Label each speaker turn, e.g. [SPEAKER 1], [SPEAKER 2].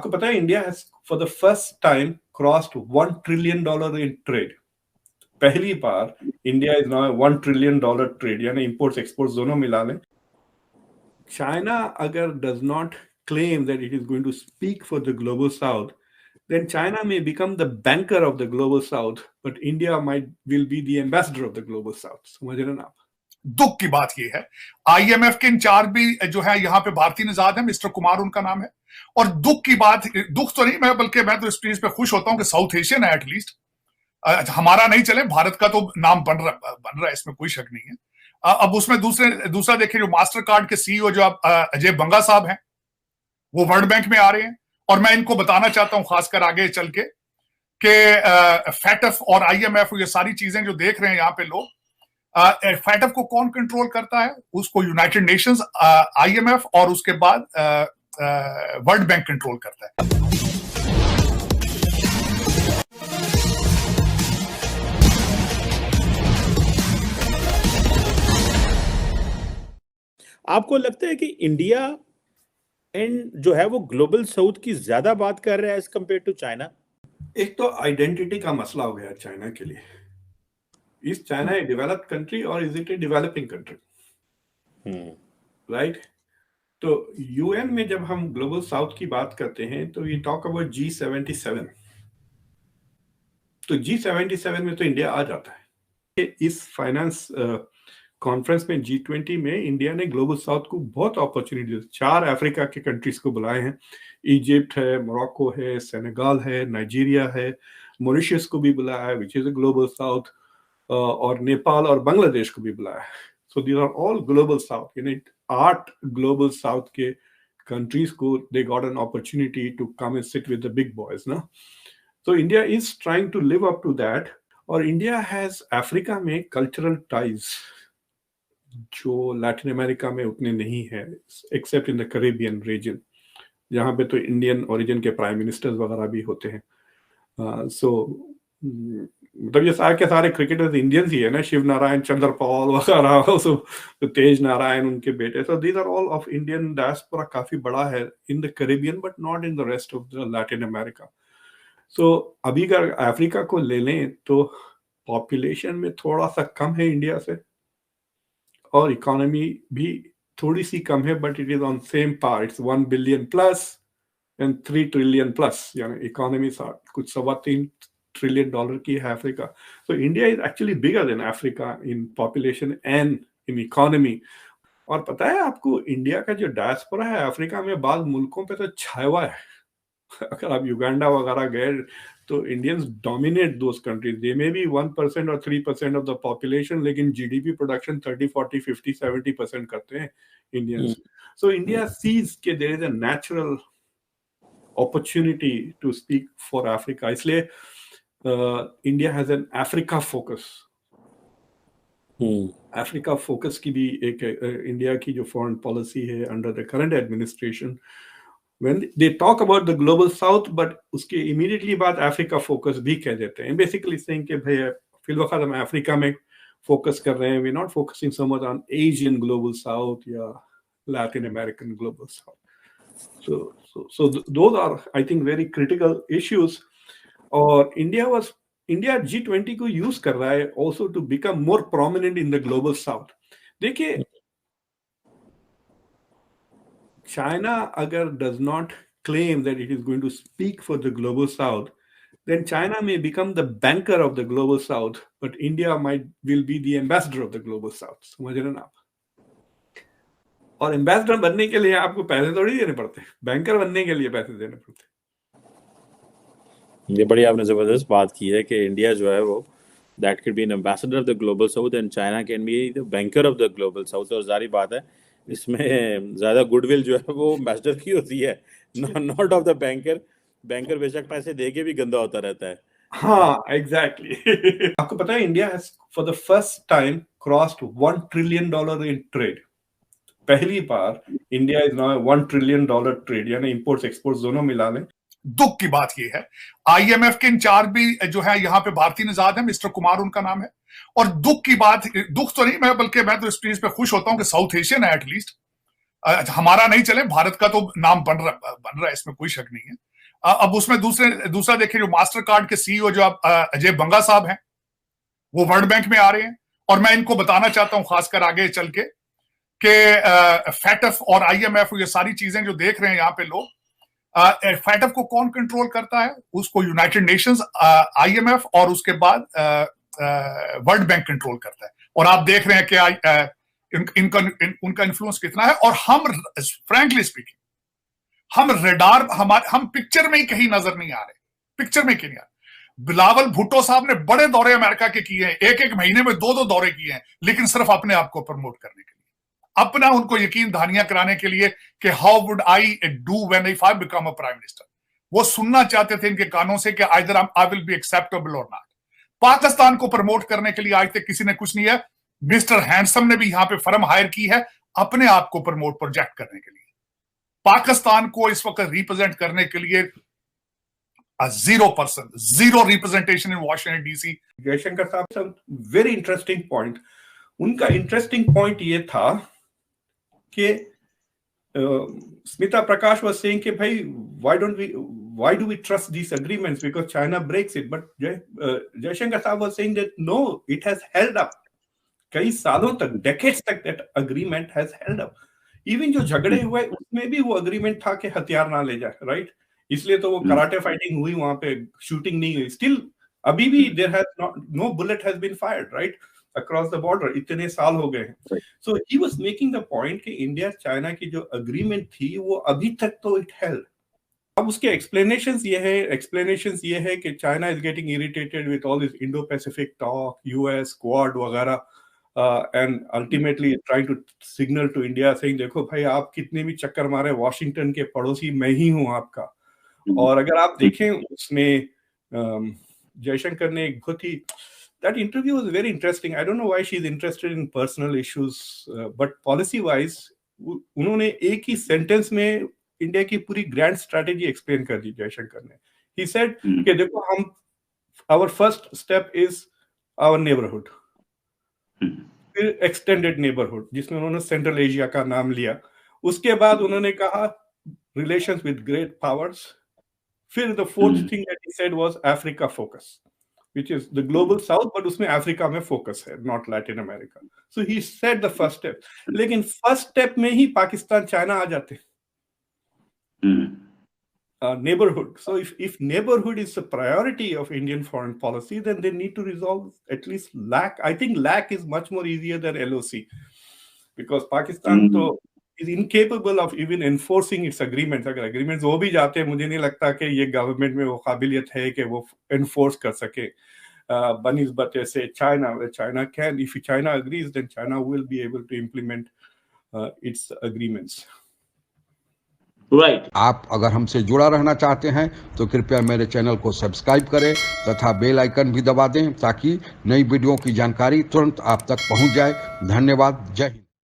[SPEAKER 1] आपको पता है India has for the first time crossed $1 trillion in trade. पहली बार India is now $1 trillion trade, यानी इंपोर्ट्स एक्सपोर्ट्स दोनों मिला लें। चाइना अगर does not claim that it is going to speak for the global south, then China may become the banker of the global south, but India will be the ambassador of the global south. समझ रहे ना आप?
[SPEAKER 2] दुख की बात यह है, IMF के इंचार्ज भी जो है यहाँ पे भारतीय निजाद है, मिस्टर कुमार उनका नाम है। और दुख की बात, दुख तो नहीं मैं, बल्कि मैं तो इस चीज पे खुश होता हूं कि साउथ एशियन है एटलीस्ट। हमारा नहीं चले, भारत का तो नाम बन रहा है, इसमें कोई शक नहीं है। अब उसमें दूसरा देखिए, जो मास्टर कार्ड के सीईओ जो अजय बंगा साहब हैं, वो वर्ल्ड बैंक में आ रहे हैं। और मैं इनको बताना चाहता हूं, खासकर आगे चल के, कि फैटफ और आईएमएफ, ये सारी चीजें जो देख रहे हैं यहाँ पे लोग, फैटफ को कौन कंट्रोल करता है? उसको यूनाइटेड नेशंस, आईएमएफ और उसके बाद वर्ल्ड बैंक कंट्रोल करता है।
[SPEAKER 3] आपको लगता है कि इंडिया एंड जो है वो ग्लोबल साउथ की ज्यादा बात कर रहा है एज कम्पेयर टू चाइना?
[SPEAKER 1] एक तो आइडेंटिटी का मसला हो गया चाइना के लिए। Is China a developed country or is it a developing country? Right. तो यूएन में जब हम ग्लोबल साउथ की बात करते हैं तो वी टॉक अबाउट G77। तो G77 में तो इंडिया आ जाता है। इस फाइनेंस कॉन्फ्रेंस में G20 में इंडिया ने ग्लोबल साउथ को बहुत अपॉर्चुनिटी, 4 अफ्रीका के कंट्रीज को बुलाए हैं। इजिप्ट है, मोरक्को है, सेनेगल है, नाइजीरिया है, मॉरिशस को भी बुलाया है which is a global south, और नेपाल और बांग्लादेश को भी बुलाया है। So these are all global south, यानी 8 ग्लोबल साउथ के कंट्रीज को they got an opportunity to come and sit with the big boys no. तो India is trying to live up to that. और इंडिया हैज अफ्रीका में cultural ties जो Latin America में उतने नहीं है, except in the Caribbean reason, जहाँ पे तो इंडियन ओरिजिन के प्राइम मिनिस्टर्स वगैरह भी होते हैं। मतलब ये सारे के सारे क्रिकेटर्स इंडियंस ही है ना, शिव नारायण, चंद्रपाल वगैरह, तो तेज नारायण उनके बेटे। So these are all of Indian diaspora, काफी बड़ा है in the Caribbean but not in the rest of the Latin America. So अभी अगर अफ्रीका को ले लें तो पॉपुलेशन में थोड़ा सा कम है इंडिया से, और इकोनॉमी भी थोड़ी सी कम है, but it is on same par, it's 1 billion plus and 3 trillion plus, यानी इकोनॉमी कुछ $3.25 ट्रिलियन की है Africa. So India is actually bigger than Africa in population and in economy. और पता है आपको, इंडिया का जो डायस्पोरा है अफ्रीका में बाद मुल्कों पे तो छाया हुआ है। अगर आप युगांडा वगैरह गए तो Indians dominate those countries. They may be 1% और 3% ऑफ द पॉपुलेशन, लेकिन जीडीपी प्रोडक्शन 30, 40, 50, 70% करते हैं इंडियंस। सो इंडिया सीज के there is a natural opportunity to speak for Africa, इसलिए India has an Africa focus. Africa focus की भी एक India की जो फॉरेन पॉलिसी है under the current administration, when they talk about the global south, but उसके immediately बाद Africa focus भी कह देते हैं। बेसिकली saying कि भैया फिलहाल हम अफ्रीका में फोकस कर रहे हैं, we're not focusing so much on Asian global south या Latin American global south। So those are I think very critical issues। और इंडिया G20 को यूज कर रहा है also to become more prominent in the global south। देखिए, China अगर does not claim that it is going to speak for the global south, then China may become the banker of the global south, but India will be the ambassador of the global south। समझ रहे ना आप? और ambassador बनने के लिए आपको पैसे थोड़ी देने पड़ते, बैंकर बनने के लिए पैसे देने पड़ते।
[SPEAKER 3] ये बड़ी आपने जबरदस्त बात की है कि इंडिया जो है वो that can be N ambassador of the global south and China can be the banker of the global south. और जारी बात है, इसमें ज्यादा गुडविल जो है वो एम्बेसडर की होती है, not of the banker. Banker बेशक पैसे दे के भी गंदा होता रहता है।
[SPEAKER 1] हाँ, एग्जैक्टली। आपको पता है India has for the first time crossed $1 trillion in trade. पहली बार India is now $1 trillion trade, यानी इंपोर्ट्स एक्सपोर्ट्स दोनों मिला लें।
[SPEAKER 2] दुख की बात यह है, आईएमएफ के इंचार्ज भी जो है यहाँ पे भारतीय निजाद है, मिस्टर कुमार उनका नाम है। और दुख की बात, दुख तो नहीं मैं, बल्कि मैं तो इस चीज पे खुश होता हूं कि साउथ एशियन है एटलीस्ट। हमारा नहीं चले, भारत का तो नाम बन रहा है, इसमें कोई शक नहीं है। अब उसमें दूसरा देखिए, जो मास्टर कार्ड के सीईओ जो आप अजय बंगा साहब हैं, वो वर्ल्ड बैंक में आ रहे हैं। और मैं इनको बताना चाहता हूं, खासकर आगे चल के, कि फैटफ और आईएमएफ, ये सारी चीजें जो देख रहे हैं यहाँ पे लोग, फैटफ को कौन कंट्रोल करता है? उसको यूनाइटेड नेशंस, आईएमएफ और उसके बाद वर्ल्ड बैंक कंट्रोल करता है। और आप देख रहे हैं कि उनका इन्फ्लुएंस कितना है। और हम फ्रैंकली स्पीकिंग, हम पिक्चर में ही कहीं नजर नहीं आ रहे, पिक्चर में कहीं नहीं आ रहे। बिलावल भुट्टो साहब ने बड़े दौरे अमेरिका के किए हैं, एक महीने में 2 दौरे किए हैं, लेकिन सिर्फ अपने आप को प्रमोट करने के लिए, अपना उनको यकीन दहानियां कराने के लिए कि how would I do when if I become a prime minister. वो सुनना चाहते थे इनके कानों से कि either I will be acceptable और नॉट। पाकिस्तान को प्रमोट करने के लिए आज तक किसी ने कुछ नहीं है। मिस्टर हैंडसम ने भी यहां पे फर्म हायर की है अपने आप को प्रमोट, प्रोजेक्ट करने के लिए। पाकिस्तान को इस वक्त रिप्रेजेंट करने के लिए 0% zero representation in Washington DC.
[SPEAKER 1] Jaishankar साहब वेरी इंटरेस्टिंग पॉइंट, उनका इंटरेस्टिंग पॉइंट ये था कि स्मिता प्रकाश was saying कि भाई why do we trust these agreements because China breaks it, but Jaishankar साहब was saying that no, it has held up कई सालों तक, decades तक that agreement has held up। Even जो झगड़े हुए उसमें भी वो अग्रीमेंट था कि हथियार ना ले जाए, राइट? इसलिए तो वो कराटे फाइटिंग हुई, वहां पे शूटिंग नहीं हुई। स्टिल अभी भी there has no bullet has been fired, right, across the border, इतने साल हो गए हैं। So he was making the point कि इंडिया चाइना की जो अग्रीमेंट थी वो अभी तक तो इट हेल्ड। अब उसके एक्सप्लेनेशंस ये है कि China is getting irritated with all this Indo Pacific talk, US quad वगैरह, and ultimately trying to signal to India saying देखो भाई, आप कितने भी चक्कर मारे, वॉशिंगटन के पड़ोसी मैं ही हूं आपका। और अगर आप देखें उसमें जयशंकर ने एक बहुत ही, that interview was very interesting. I don't know why she's interested in personal issues, but policy wise उन्होंने एक ही सेंटेंस में इंडिया की पूरी ग्रैंड स्ट्रेटेजी एक्सप्लेन कर दी जयशंकर ने। He said कि देखो, हम our first step is our neighborhood, फिर एक्सटेंडेड नेबरहुड जिसमें उन्होंने सेंट्रल एशिया का नाम लिया, उसके बाद उन्होंने कहा रिलेशंस विद ग्रेट पावर्स, फिर the fourth thing that he said was Africa focus, which is the global south, but उसमें अफ्रीका में फोकस है, not Latin America. So he said the first step, लेकिन फर्स्ट स्टेप में ही Pakistan China आ जाते। Neighborhood. So if neighborhood is a priority of Indian foreign policy, then they need to resolve at least LAC. I think LAC is much more easier than LOC, because Pakistan is incapable of even enforcing its agreements. अगर agreements वो भी जाते हैं, मुझे नहीं लगता कि ये government में वो काबिलियत है कि वो enforce कर सके। बनिस्बत से China, where China can, if China agrees, then China will be able to implement its agreements.
[SPEAKER 4] Right. आप अगर हमसे जुड़ा रहना चाहते हैं तो कृपया मेरे चैनल को सब्सक्राइब करें तथा बेल आइकन भी दबा दें ताकि नई वीडियो की जानकारी तुरंत आप तक पहुंच जाए। धन्यवाद। जय हिंद।